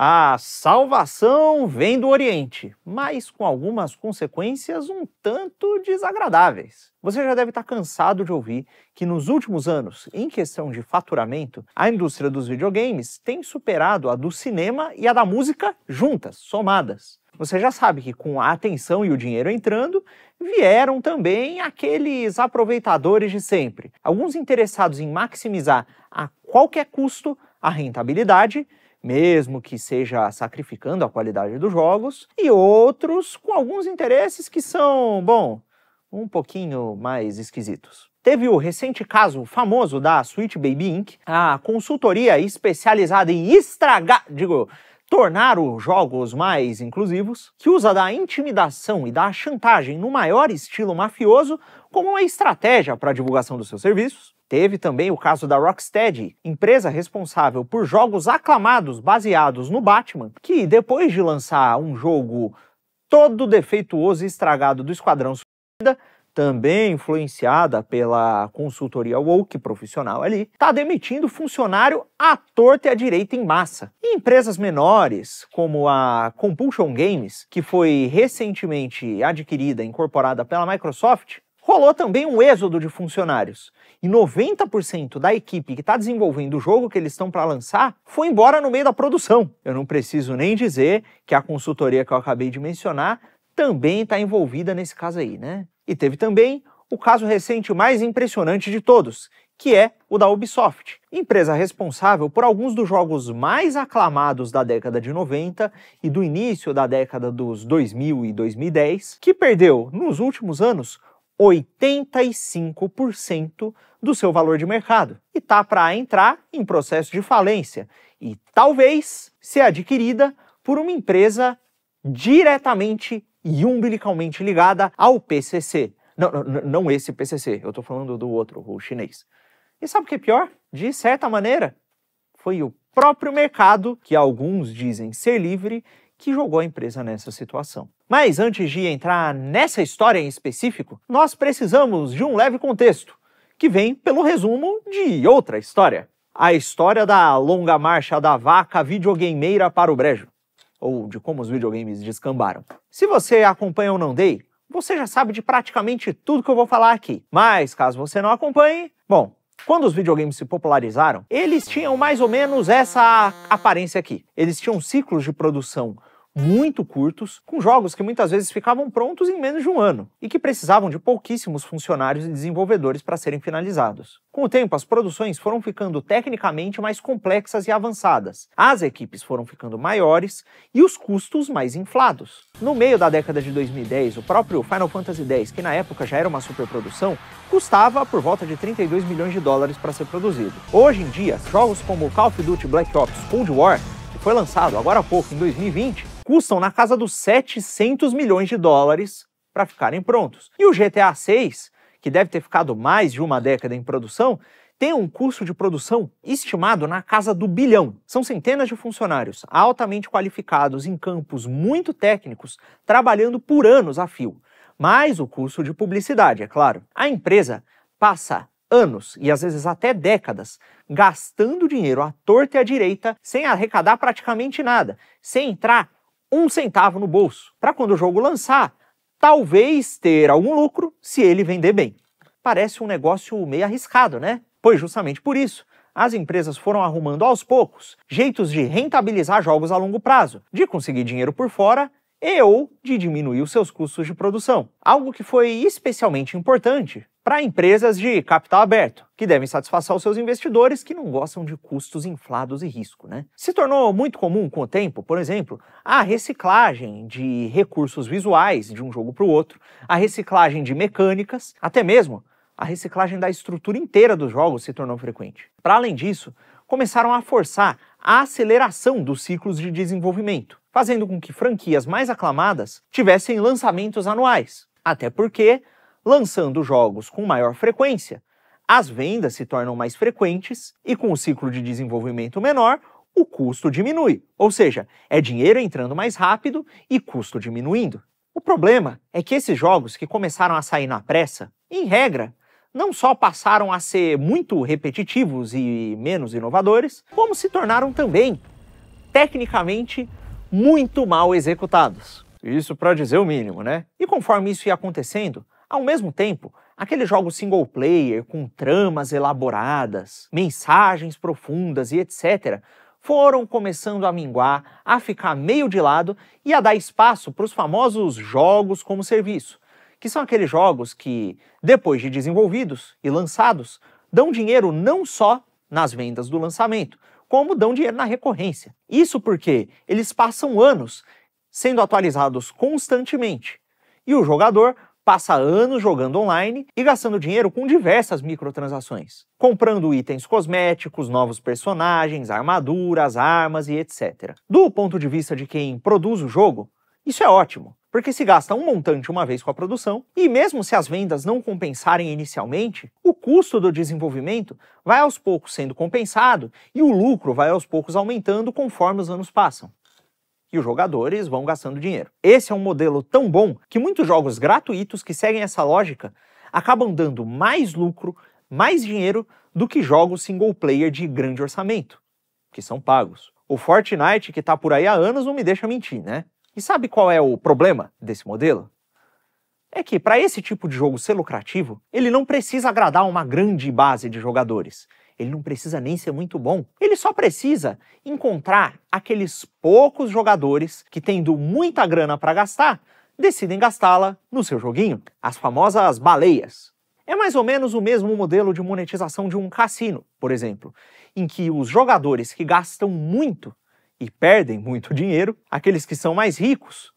A salvação vem do Oriente, mas com algumas consequências um tanto desagradáveis. Você já deve estar cansado de ouvir que nos últimos anos, em questão de faturamento, a indústria dos videogames tem superado a do cinema e a da música juntas, somadas. Você já sabe que com a atenção e o dinheiro entrando, vieram também aqueles aproveitadores de sempre. Alguns interessados em maximizar a qualquer custo a rentabilidade, mesmo que seja sacrificando a qualidade dos jogos, e outros com alguns interesses que são, bom, um pouquinho mais esquisitos. Teve o recente caso famoso da Sweet Baby Inc., a consultoria especializada em tornar os jogos mais inclusivos, que usa da intimidação e da chantagem no maior estilo mafioso como uma estratégia para a divulgação dos seus serviços. Teve também o caso da Rocksteady, empresa responsável por jogos aclamados baseados no Batman, que depois de lançar um jogo todo defeituoso e estragado do Esquadrão Suicida, também influenciada pela consultoria woke profissional ali, está demitindo funcionário à torta e à direita em massa. E empresas menores, como a Compulsion Games, que foi recentemente adquirida e incorporada pela Microsoft, rolou também um êxodo de funcionários. E 90% da equipe que está desenvolvendo o jogo que eles estão para lançar foi embora no meio da produção. Eu não preciso nem dizer que a consultoria que eu acabei de mencionar também está envolvida nesse caso aí, né? E teve também o caso recente mais impressionante de todos, que é o da Ubisoft, empresa responsável por alguns dos jogos mais aclamados da década de 90 e do início da década dos 2000 e 2010, que perdeu, nos últimos anos, 85% do seu valor de mercado e está para entrar em processo de falência e talvez ser adquirida por uma empresa diretamente e umbilicalmente ligada ao PCC. Não esse PCC, eu estou falando do outro, o chinês. E sabe o que é pior? De certa maneira, foi o próprio mercado, que alguns dizem ser livre, que jogou a empresa nessa situação. Mas antes de entrar nessa história em específico, nós precisamos de um leve contexto, que vem pelo resumo de outra história. A história da longa marcha da vaca videogameira para o brejo, ou de como os videogames descambaram. Se você acompanha o Não Dei, você já sabe de praticamente tudo que eu vou falar aqui. Mas caso você não acompanhe, bom, quando os videogames se popularizaram, eles tinham mais ou menos essa aparência aqui. Eles tinham ciclos de produção muito curtos, com jogos que muitas vezes ficavam prontos em menos de um ano e que precisavam de pouquíssimos funcionários e desenvolvedores para serem finalizados. Com o tempo, as produções foram ficando tecnicamente mais complexas e avançadas, as equipes foram ficando maiores e os custos mais inflados. No meio da década de 2010, o próprio Final Fantasy X, que na época já era uma superprodução, custava por volta de 32 milhões de dólares para ser produzido. Hoje em dia, jogos como Call of Duty Black Ops Cold War, que foi lançado agora há pouco, em 2020, custam na casa dos 700 milhões de dólares para ficarem prontos. E o GTA 6, que deve ter ficado mais de uma década em produção, tem um custo de produção estimado na casa do bilhão. São centenas de funcionários altamente qualificados em campos muito técnicos, trabalhando por anos a fio. Mais o custo de publicidade, é claro. A empresa passa anos e às vezes até décadas gastando dinheiro à torta e à direita sem arrecadar praticamente nada, sem entrar um centavo no bolso, para quando o jogo lançar, talvez ter algum lucro se ele vender bem. Parece um negócio meio arriscado, né? Pois justamente por isso, as empresas foram arrumando aos poucos jeitos de rentabilizar jogos a longo prazo, de conseguir dinheiro por fora e ou de diminuir os seus custos de produção. Algo que foi especialmente importante para empresas de capital aberto, que devem satisfazer os seus investidores que não gostam de custos inflados e risco, né? Se tornou muito comum com o tempo, por exemplo, a reciclagem de recursos visuais de um jogo para o outro, a reciclagem de mecânicas, até mesmo a reciclagem da estrutura inteira dos jogos se tornou frequente. Para além disso, começaram a forçar a aceleração dos ciclos de desenvolvimento, fazendo com que franquias mais aclamadas tivessem lançamentos anuais. Até porque, lançando jogos com maior frequência, as vendas se tornam mais frequentes e com o ciclo de desenvolvimento menor, o custo diminui. Ou seja, é dinheiro entrando mais rápido e custo diminuindo. O problema é que esses jogos que começaram a sair na pressa, em regra, não só passaram a ser muito repetitivos e menos inovadores, como se tornaram também tecnicamente muito mal executados. Isso para dizer o mínimo, né? E conforme isso ia acontecendo, ao mesmo tempo, aqueles jogos single player com tramas elaboradas, mensagens profundas e etc., foram começando a minguar, a ficar meio de lado e a dar espaço para os famosos jogos como serviço, que são aqueles jogos que, depois de desenvolvidos e lançados, dão dinheiro não só nas vendas do lançamento, como dão dinheiro na recorrência. Isso porque eles passam anos sendo atualizados constantemente, e o jogador passa anos jogando online e gastando dinheiro com diversas microtransações, comprando itens cosméticos, novos personagens, armaduras, armas e etc. Do ponto de vista de quem produz o jogo, isso é ótimo, porque se gasta um montante uma vez com a produção, e mesmo se as vendas não compensarem inicialmente, o custo do desenvolvimento vai aos poucos sendo compensado e o lucro vai aos poucos aumentando conforme os anos passam. E os jogadores vão gastando dinheiro. Esse é um modelo tão bom que muitos jogos gratuitos que seguem essa lógica acabam dando mais lucro, mais dinheiro do que jogos single player de grande orçamento, que são pagos. O Fortnite, que tá por aí há anos, não me deixa mentir, né? E sabe qual é o problema desse modelo? É que para esse tipo de jogo ser lucrativo, ele não precisa agradar uma grande base de jogadores. Ele não precisa nem ser muito bom. Ele só precisa encontrar aqueles poucos jogadores que, tendo muita grana para gastar, decidem gastá-la no seu joguinho. As famosas baleias. É mais ou menos o mesmo modelo de monetização de um cassino, por exemplo, em que os jogadores que gastam muito e perdem muito dinheiro, aqueles que são mais ricos,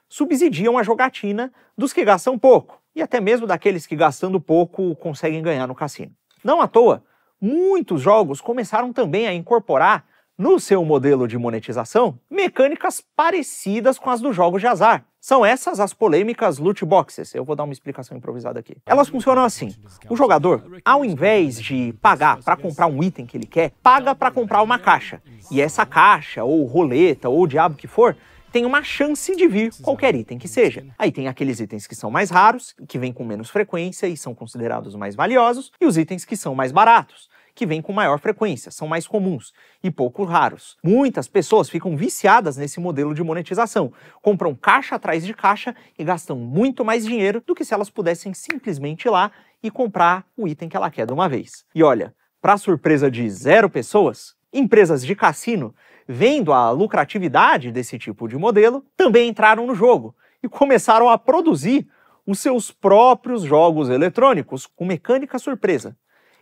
subsidiam a jogatina dos que gastam pouco, e até mesmo daqueles que gastando pouco conseguem ganhar no cassino. Não à toa, muitos jogos começaram também a incorporar no seu modelo de monetização mecânicas parecidas com as dos jogos de azar. São essas as polêmicas loot boxes. Eu vou dar uma explicação improvisada aqui. Elas funcionam assim. O jogador, ao invés de pagar para comprar um item que ele quer, paga para comprar uma caixa. E essa caixa, ou roleta, ou o diabo que for, tem uma chance de vir qualquer item que seja. Aí tem aqueles itens que são mais raros, que vêm com menos frequência e são considerados mais valiosos, e os itens que são mais baratos, que vêm com maior frequência, são mais comuns e pouco raros. Muitas pessoas ficam viciadas nesse modelo de monetização, compram caixa atrás de caixa e gastam muito mais dinheiro do que se elas pudessem simplesmente ir lá e comprar o item que ela quer de uma vez. E olha, para surpresa de 0 pessoas, empresas de cassino, vendo a lucratividade desse tipo de modelo, também entraram no jogo e começaram a produzir os seus próprios jogos eletrônicos com mecânica surpresa.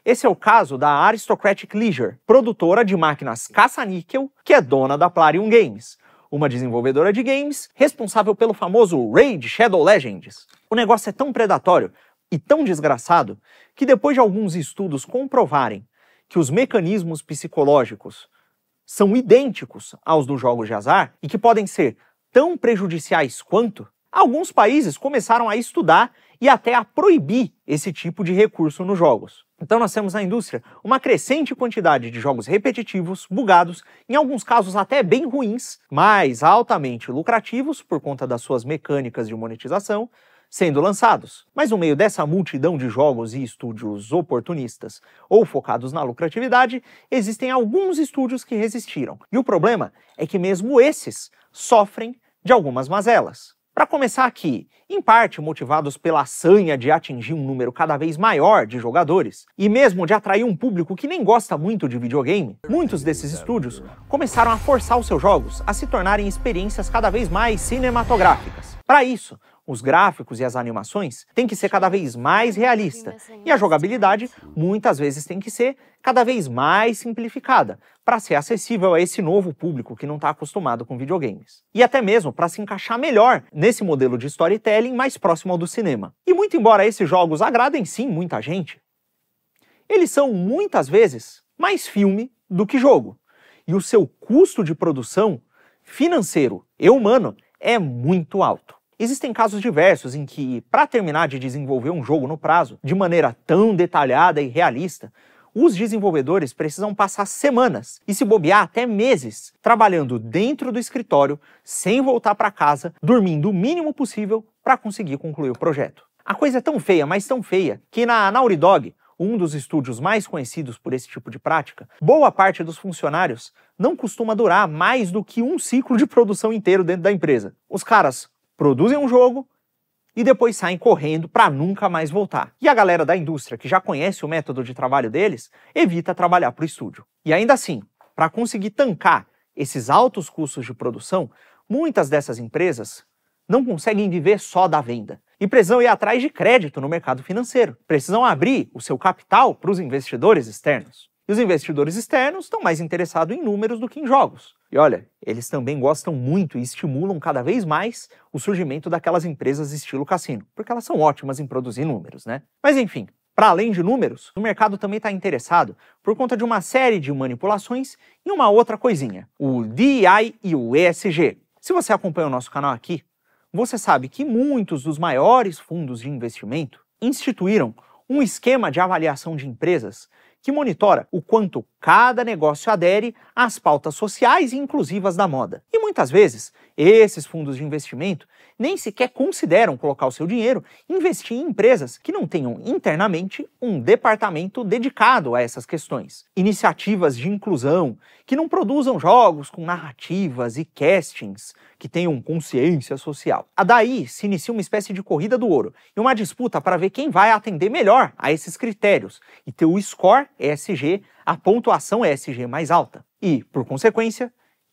Esse é o caso da Aristocratic Leisure, produtora de máquinas caça-níquel, que é dona da Plarium Games, uma desenvolvedora de games responsável pelo famoso Raid Shadow Legends. O negócio é tão predatório e tão desgraçado que depois de alguns estudos comprovarem que os mecanismos psicológicos são idênticos aos dos jogos de azar e que podem ser tão prejudiciais quanto, alguns países começaram a estudar e até a proibir esse tipo de recurso nos jogos. Então nós temos na indústria uma crescente quantidade de jogos repetitivos, bugados, em alguns casos até bem ruins, mas altamente lucrativos por conta das suas mecânicas de monetização, sendo lançados. Mas no meio dessa multidão de jogos e estúdios oportunistas ou focados na lucratividade, existem alguns estúdios que resistiram. E o problema é que mesmo esses sofrem de algumas mazelas. Para começar aqui, em parte motivados pela sanha de atingir um número cada vez maior de jogadores, e mesmo de atrair um público que nem gosta muito de videogame, muitos desses estúdios começaram a forçar os seus jogos a se tornarem experiências cada vez mais cinematográficas. Para isso, os gráficos e as animações têm que ser cada vez mais realistas, e a jogabilidade muitas vezes tem que ser cada vez mais simplificada, para ser acessível a esse novo público que não está acostumado com videogames. E até mesmo para se encaixar melhor nesse modelo de storytelling mais próximo ao do cinema. E muito embora esses jogos agradem sim muita gente, eles são muitas vezes mais filme do que jogo. E o seu custo de produção financeiro e humano é muito alto. Existem casos diversos em que, para terminar de desenvolver um jogo no prazo, de maneira tão detalhada e realista, os desenvolvedores precisam passar semanas, e se bobear até meses, trabalhando dentro do escritório, sem voltar para casa, dormindo o mínimo possível para conseguir concluir o projeto. A coisa é tão feia, mas tão feia, que na Naughty Dog, um dos estúdios mais conhecidos por esse tipo de prática, boa parte dos funcionários não costuma durar mais do que um ciclo de produção inteiro dentro da empresa. Os caras produzem um jogo e depois saem correndo para nunca mais voltar. E a galera da indústria, que já conhece o método de trabalho deles, evita trabalhar para o estúdio. E ainda assim, para conseguir tancar esses altos custos de produção, muitas dessas empresas não conseguem viver só da venda e precisam ir atrás de crédito no mercado financeiro. Precisam abrir o seu capital para os investidores externos. E os investidores externos estão mais interessados em números do que em jogos. E olha, eles também gostam muito e estimulam cada vez mais o surgimento daquelas empresas estilo cassino, porque elas são ótimas em produzir números, né? Mas enfim, para além de números, o mercado também está interessado por conta de uma série de manipulações e uma outra coisinha, o DEI e o ESG. Se você acompanha o nosso canal aqui, você sabe que muitos dos maiores fundos de investimento instituíram um esquema de avaliação de empresas que monitora o quanto cada negócio adere às pautas sociais e inclusivas da moda. E muitas vezes, esses fundos de investimento nem sequer consideram colocar o seu dinheiro e investir em empresas que não tenham internamente um departamento dedicado a essas questões. Iniciativas de inclusão, que não produzam jogos com narrativas e castings que tenham consciência social. Daí se inicia uma espécie de corrida do ouro e uma disputa para ver quem vai atender melhor a esses critérios e ter o score ESG, a pontuação ESG mais alta. E, por consequência,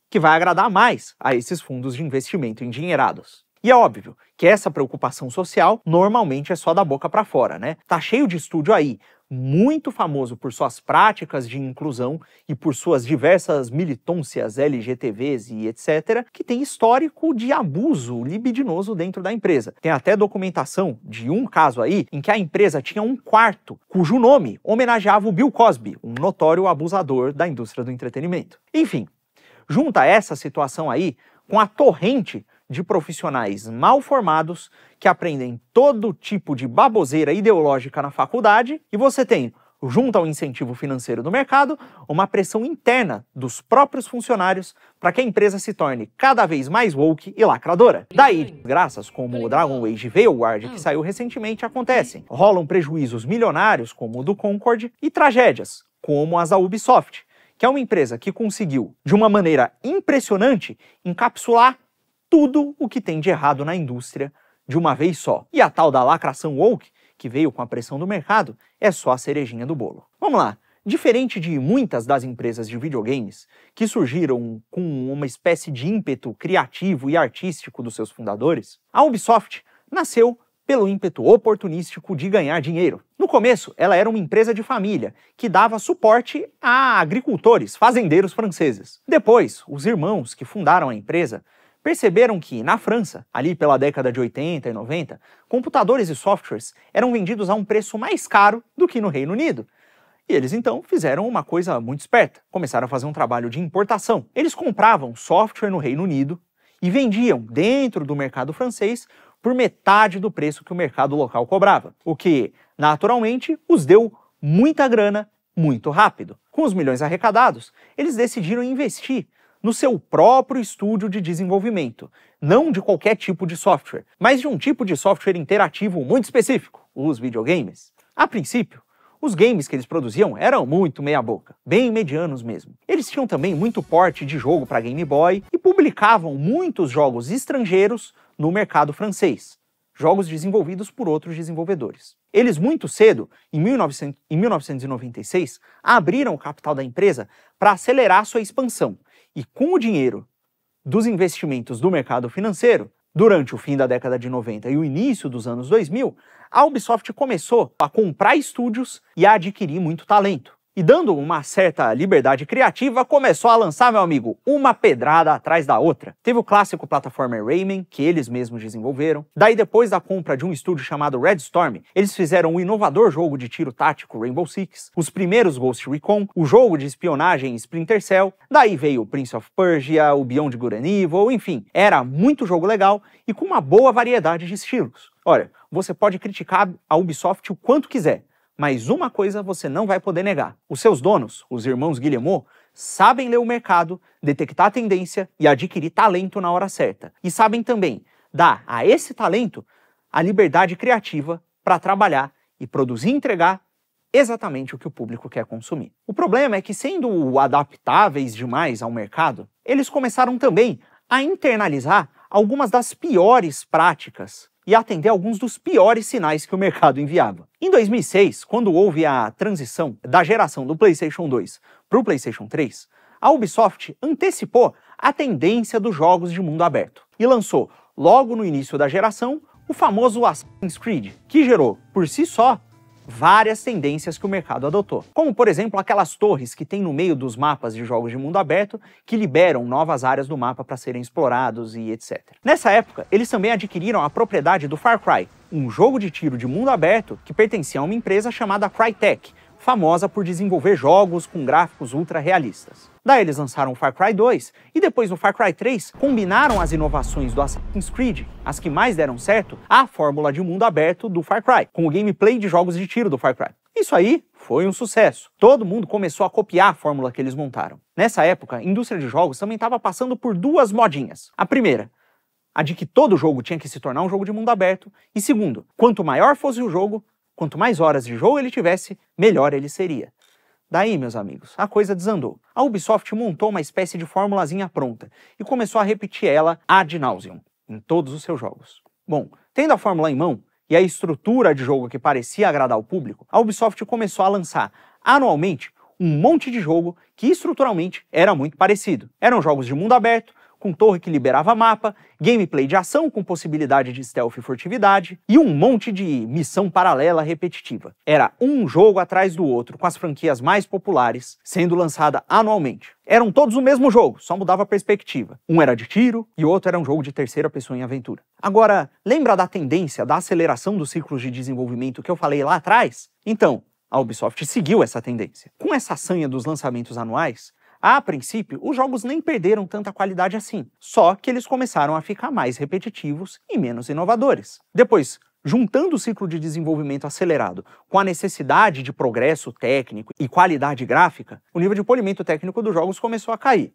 que vai agradar mais a esses fundos de investimento endinheirados. E é óbvio que essa preocupação social normalmente é só da boca para fora, né? Tá cheio de estúdio aí, muito famoso por suas práticas de inclusão e por suas diversas militâncias LGTBs e etc., que tem histórico de abuso libidinoso dentro da empresa. Tem até documentação de um caso aí em que a empresa tinha um quarto cujo nome homenageava o Bill Cosby, um notório abusador da indústria do entretenimento. Enfim, junta essa situação aí com a torrente de profissionais mal formados que aprendem todo tipo de baboseira ideológica na faculdade e você tem, junto ao incentivo financeiro do mercado, uma pressão interna dos próprios funcionários para que a empresa se torne cada vez mais woke e lacradora. Daí, desgraças como o Dragon Age Veilguard, que saiu recentemente, acontecem. Rolam prejuízos milionários, como o do Concord, e tragédias, como as da Ubisoft, que é uma empresa que conseguiu, de uma maneira impressionante, encapsular tudo o que tem de errado na indústria de uma vez só. E a tal da lacração woke, que veio com a pressão do mercado, é só a cerejinha do bolo. Vamos lá. Diferente de muitas das empresas de videogames, que surgiram com uma espécie de ímpeto criativo e artístico dos seus fundadores, a Ubisoft nasceu pelo ímpeto oportunístico de ganhar dinheiro. No começo, ela era uma empresa de família, que dava suporte a agricultores, fazendeiros franceses. Depois, os irmãos que fundaram a empresa perceberam que, na França, ali pela década de 80 e 90, computadores e softwares eram vendidos a um preço mais caro do que no Reino Unido. E eles então fizeram uma coisa muito esperta, começaram a fazer um trabalho de importação. Eles compravam software no Reino Unido e vendiam dentro do mercado francês por metade do preço que o mercado local cobrava, o que, naturalmente, os deu muita grana muito rápido. Com os milhões arrecadados, eles decidiram investir no seu próprio estúdio de desenvolvimento, não de qualquer tipo de software, mas de um tipo de software interativo muito específico, os videogames. A princípio, os games que eles produziam eram muito meia-boca, bem medianos mesmo. Eles tinham também muito porte de jogo para Game Boy e publicavam muitos jogos estrangeiros no mercado francês, jogos desenvolvidos por outros desenvolvedores. Eles muito cedo, em 1996, abriram o capital da empresa para acelerar sua expansão. E com o dinheiro dos investimentos do mercado financeiro, durante o fim da década de 90 e o início dos anos 2000, a Ubisoft começou a comprar estúdios e a adquirir muito talento. E dando uma certa liberdade criativa, começou a lançar, meu amigo, uma pedrada atrás da outra. Teve o clássico plataforma Rayman, que eles mesmos desenvolveram. Daí, depois da compra de um estúdio chamado Red Storm, eles fizeram o inovador jogo de tiro tático Rainbow Six, os primeiros Ghost Recon, o jogo de espionagem Splinter Cell. Daí veio o Prince of Persia, o Beyond Good and Evil, enfim. Era muito jogo legal e com uma boa variedade de estilos. Olha, você pode criticar a Ubisoft o quanto quiser, mas uma coisa você não vai poder negar. Os seus donos, os irmãos Guillemot, sabem ler o mercado, detectar a tendência e adquirir talento na hora certa. E sabem também dar a esse talento a liberdade criativa para trabalhar e produzir e entregar exatamente o que o público quer consumir. O problema é que, sendo adaptáveis demais ao mercado, eles começaram também a internalizar algumas das piores práticas e atender alguns dos piores sinais que o mercado enviava. Em 2006, quando houve a transição da geração do PlayStation 2 para o PlayStation 3, a Ubisoft antecipou a tendência dos jogos de mundo aberto e lançou, logo no início da geração, o famoso Assassin's Creed, que gerou, por si só, várias tendências que o mercado adotou. Como, por exemplo, aquelas torres que tem no meio dos mapas de jogos de mundo aberto que liberam novas áreas do mapa para serem explorados e etc. Nessa época, eles também adquiriram a propriedade do Far Cry, um jogo de tiro de mundo aberto que pertencia a uma empresa chamada Crytek, famosa por desenvolver jogos com gráficos ultra realistas. Daí eles lançaram o Far Cry 2 e depois no Far Cry 3 combinaram as inovações do Assassin's Creed, as que mais deram certo, à fórmula de mundo aberto do Far Cry, com o gameplay de jogos de tiro do Far Cry. Isso aí foi um sucesso. Todo mundo começou a copiar a fórmula que eles montaram. Nessa época, a indústria de jogos também estava passando por duas modinhas. A primeira, a de que todo jogo tinha que se tornar um jogo de mundo aberto. E segundo, quanto maior fosse o jogo, quanto mais horas de jogo ele tivesse, melhor ele seria. Daí, meus amigos, a coisa desandou. A Ubisoft montou uma espécie de formulazinha pronta e começou a repetir ela ad nauseam em todos os seus jogos. Bom, tendo a fórmula em mão e a estrutura de jogo que parecia agradar o público, a Ubisoft começou a lançar anualmente um monte de jogo que estruturalmente era muito parecido. Eram jogos de mundo aberto, com torre que liberava mapa, gameplay de ação com possibilidade de stealth e furtividade, e um monte de missão paralela repetitiva. Era um jogo atrás do outro, com as franquias mais populares, sendo lançada anualmente. Eram todos o mesmo jogo, só mudava a perspectiva. Um era de tiro e o outro era um jogo de terceira pessoa em aventura. Agora, lembra da tendência da aceleração dos ciclos de desenvolvimento que eu falei lá atrás? Então, a Ubisoft seguiu essa tendência. Com essa sanha dos lançamentos anuais, a princípio, os jogos nem perderam tanta qualidade assim, só que eles começaram a ficar mais repetitivos e menos inovadores. Depois, juntando o ciclo de desenvolvimento acelerado com a necessidade de progresso técnico e qualidade gráfica, o nível de polimento técnico dos jogos começou a cair.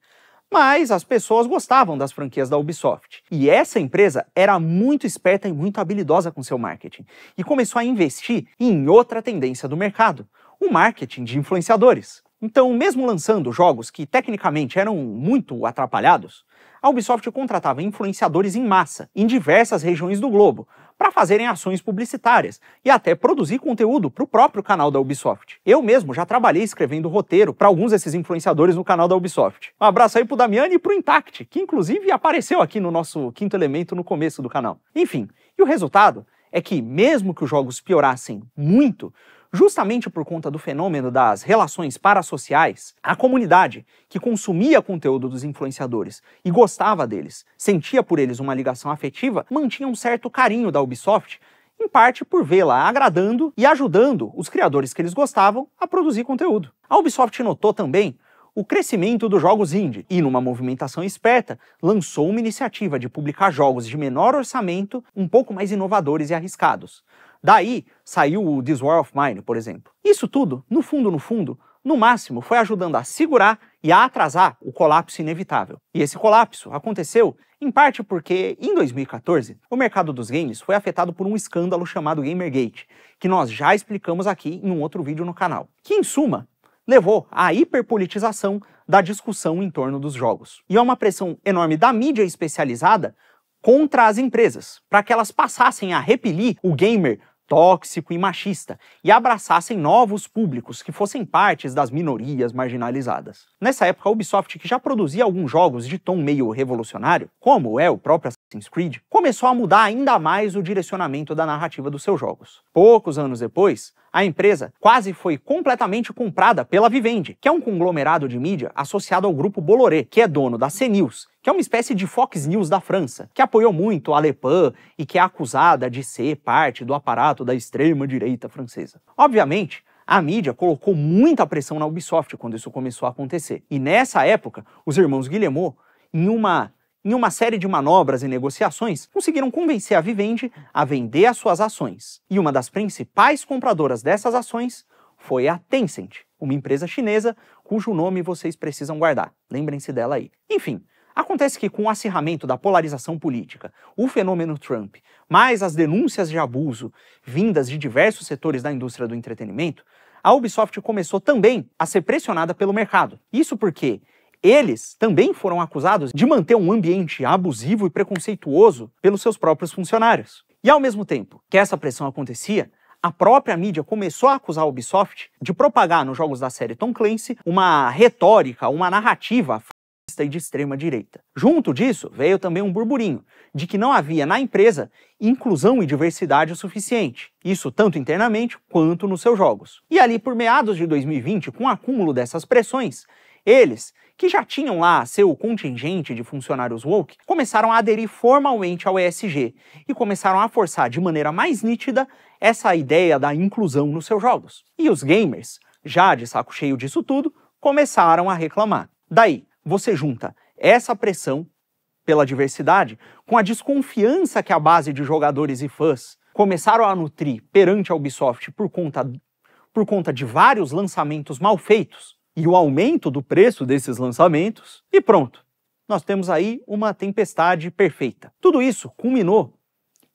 Mas as pessoas gostavam das franquias da Ubisoft. E essa empresa era muito esperta e muito habilidosa com seu marketing, e começou a investir em outra tendência do mercado, o marketing de influenciadores. Então, mesmo lançando jogos que tecnicamente eram muito atrapalhados, a Ubisoft contratava influenciadores em massa, em diversas regiões do globo, para fazerem ações publicitárias e até produzir conteúdo para o próprio canal da Ubisoft. Eu mesmo já trabalhei escrevendo roteiro para alguns desses influenciadores no canal da Ubisoft. Um abraço aí pro Damiani e pro Intact, que inclusive apareceu aqui no nosso Quinto Elemento no começo do canal. Enfim, e o resultado é que, mesmo que os jogos piorassem muito, justamente por conta do fenômeno das relações parasociais, a comunidade que consumia conteúdo dos influenciadores e gostava deles, sentia por eles uma ligação afetiva, mantinha um certo carinho da Ubisoft, em parte por vê-la agradando e ajudando os criadores que eles gostavam a produzir conteúdo. A Ubisoft notou também o crescimento dos jogos indie e, numa movimentação esperta, lançou uma iniciativa de publicar jogos de menor orçamento, um pouco mais inovadores e arriscados. Daí saiu o This War of Mine, por exemplo. Isso tudo, no fundo, no máximo, foi ajudando a segurar e a atrasar o colapso inevitável. E esse colapso aconteceu, em parte porque, em 2014, o mercado dos games foi afetado por um escândalo chamado Gamergate, que nós já explicamos aqui em um outro vídeo no canal, que, em suma, levou à hiperpolitização da discussão em torno dos jogos. E a uma pressão enorme da mídia especializada contra as empresas, para que elas passassem a repelir o gamer tóxico e machista e abraçassem novos públicos que fossem partes das minorias marginalizadas. Nessa época, a Ubisoft, que já produzia alguns jogos de tom meio revolucionário, como é o próprio Assassin's Creed, começou a mudar ainda mais o direcionamento da narrativa dos seus jogos. Poucos anos depois, a empresa quase foi completamente comprada pela Vivendi, que é um conglomerado de mídia associado ao grupo Bolloré, que é dono da CNews, que é uma espécie de Fox News da França, que apoiou muito a Le Pen e que é acusada de ser parte do aparato da extrema-direita francesa. Obviamente, a mídia colocou muita pressão na Ubisoft quando isso começou a acontecer. E nessa época, os irmãos Guillemot, em uma série de manobras e negociações, conseguiram convencer a Vivendi a vender as suas ações. E uma das principais compradoras dessas ações foi a Tencent, uma empresa chinesa cujo nome vocês precisam guardar. Lembrem-se dela aí. Enfim, acontece que com o acirramento da polarização política, o fenômeno Trump, mais as denúncias de abuso vindas de diversos setores da indústria do entretenimento, a Ubisoft começou também a ser pressionada pelo mercado. Isso porque eles também foram acusados de manter um ambiente abusivo e preconceituoso pelos seus próprios funcionários. E ao mesmo tempo que essa pressão acontecia, a própria mídia começou a acusar a Ubisoft de propagar nos jogos da série Tom Clancy uma retórica, uma narrativa fascista e de extrema direita. Junto disso, veio também um burburinho de que não havia na empresa inclusão e diversidade o suficiente. Isso tanto internamente quanto nos seus jogos. E ali por meados de 2020, com o acúmulo dessas pressões, eles, que já tinham lá seu contingente de funcionários woke, começaram a aderir formalmente ao ESG e começaram a forçar de maneira mais nítida essa ideia da inclusão nos seus jogos. E os gamers, já de saco cheio disso tudo, começaram a reclamar. Daí, você junta essa pressão pela diversidade com a desconfiança que a base de jogadores e fãs começaram a nutrir perante a Ubisoft por conta de vários lançamentos mal feitos, e o aumento do preço desses lançamentos, e pronto. Nós temos aí uma tempestade perfeita. Tudo isso culminou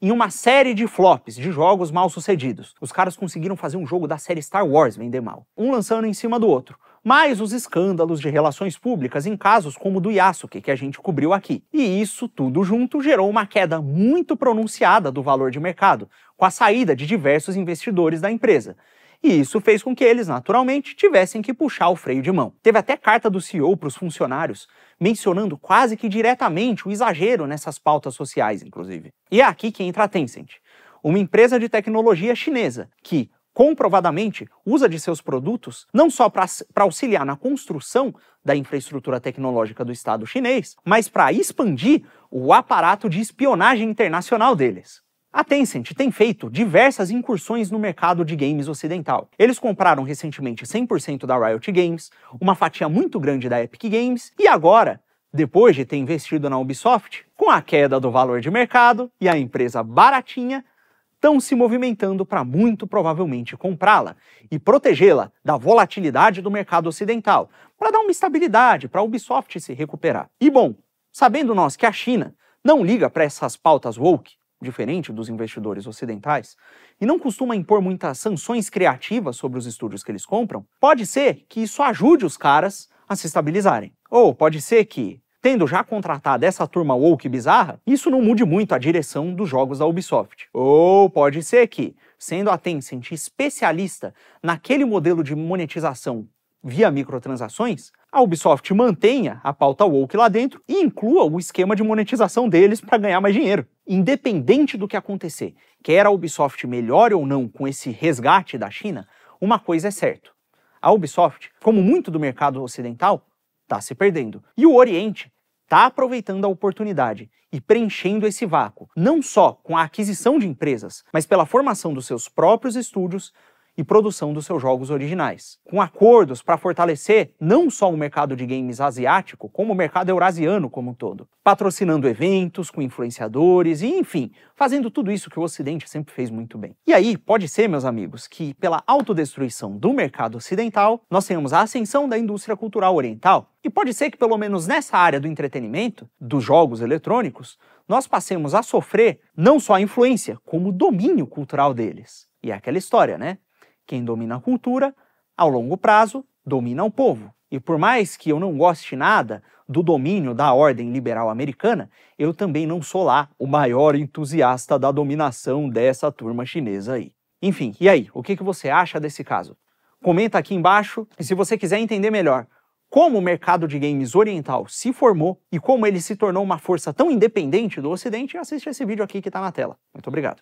em uma série de flops, de jogos mal sucedidos. Os caras conseguiram fazer um jogo da série Star Wars vender mal, um lançando em cima do outro. Mais os escândalos de relações públicas em casos como o do Yasuke, que a gente cobriu aqui. E isso tudo junto gerou uma queda muito pronunciada do valor de mercado, com a saída de diversos investidores da empresa. E isso fez com que eles, naturalmente, tivessem que puxar o freio de mão. Teve até carta do CEO para os funcionários, mencionando quase que diretamente o exagero nessas pautas sociais, inclusive. E é aqui que entra a Tencent, uma empresa de tecnologia chinesa que, comprovadamente, usa de seus produtos não só para auxiliar na construção da infraestrutura tecnológica do Estado chinês, mas para expandir o aparato de espionagem internacional deles. A Tencent tem feito diversas incursões no mercado de games ocidental. Eles compraram recentemente 100% da Riot Games, uma fatia muito grande da Epic Games, e agora, depois de ter investido na Ubisoft, com a queda do valor de mercado e a empresa baratinha, estão se movimentando para muito provavelmente comprá-la e protegê-la da volatilidade do mercado ocidental, para dar uma estabilidade, para a Ubisoft se recuperar. E bom, sabendo nós que a China não liga para essas pautas woke, diferente dos investidores ocidentais, e não costuma impor muitas sanções criativas sobre os estúdios que eles compram, pode ser que isso ajude os caras a se estabilizarem. Ou pode ser que, tendo já contratado essa turma woke bizarra, isso não mude muito a direção dos jogos da Ubisoft. Ou pode ser que, sendo a Tencent especialista naquele modelo de monetização via microtransações, a Ubisoft mantenha a pauta woke lá dentro e inclua o esquema de monetização deles para ganhar mais dinheiro. Independente do que acontecer, quer a Ubisoft melhore ou não com esse resgate da China, uma coisa é certa. A Ubisoft, como muito do mercado ocidental, está se perdendo. E o Oriente está aproveitando a oportunidade e preenchendo esse vácuo, não só com a aquisição de empresas, mas pela formação dos seus próprios estúdios e produção dos seus jogos originais, com acordos para fortalecer não só o mercado de games asiático, como o mercado eurasiano como um todo, patrocinando eventos com influenciadores e, enfim, fazendo tudo isso que o Ocidente sempre fez muito bem. E aí, pode ser, meus amigos, que pela autodestruição do mercado ocidental, nós tenhamos a ascensão da indústria cultural oriental, e pode ser que pelo menos nessa área do entretenimento, dos jogos eletrônicos, nós passemos a sofrer não só a influência, como o domínio cultural deles. E é aquela história, né? Quem domina a cultura, ao longo prazo, domina o povo. E por mais que eu não goste nada do domínio da ordem liberal americana, eu também não sou lá o maior entusiasta da dominação dessa turma chinesa aí. Enfim, e aí, o que você acha desse caso? Comenta aqui embaixo, e se você quiser entender melhor como o mercado de games oriental se formou e como ele se tornou uma força tão independente do Ocidente, assiste esse vídeo aqui que está na tela. Muito obrigado.